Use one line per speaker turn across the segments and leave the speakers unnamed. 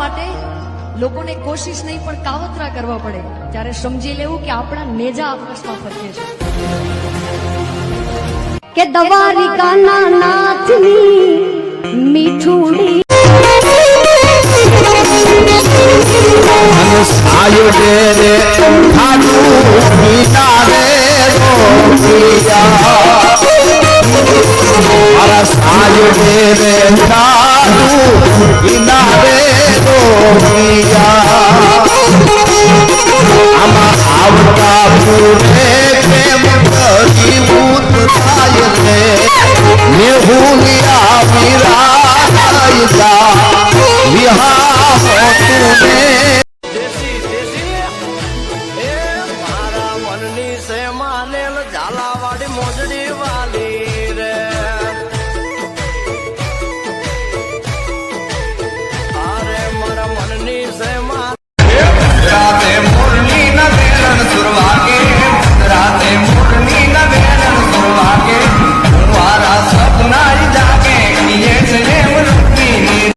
માટે લોકોને કોશિશ નહીં પણ કાવતરા કરવા પડે ત્યારે સમજી લેવું કે આપણા નેજા આકાશમાં ફરકે છે
કે દવારી ગાના નાચની મીઠુડી
આયો રે ખાડુ પીના રે ગોપિયા મારા સાયો રે ખાડુ પીના રે ગોપિયા આમાં આવતા પૂરે પ્રેમ કરી ભૂત થાય રે મેહુલિયા વિરાયતા વિહા હોતું
ઝાલાવાડી મોજડી વાલી રે અરે મારા મનની સેમાં રાતે મોરની ના બેરન સુરવાગે રાતે મોરની ના બેરન સુરવાગે મારા સપના જાગે એ છે મુક્તિ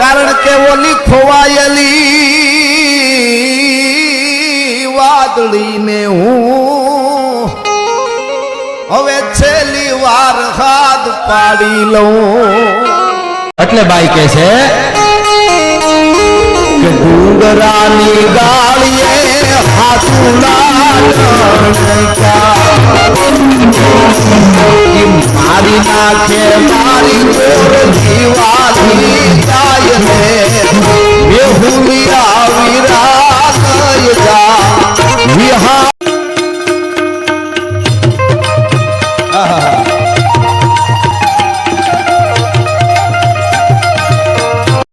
કારણ કે ઓલી ખોવાયેલી વાદળીને હું હવે છેલ્લી વાર હાથ પાડી લઉં એટલે બાઈ કે છે કે ડુંગરાની ગાળીએ હાથું મારી નાખે મારી જોર જીવાથી જાય રે મેહુલિયા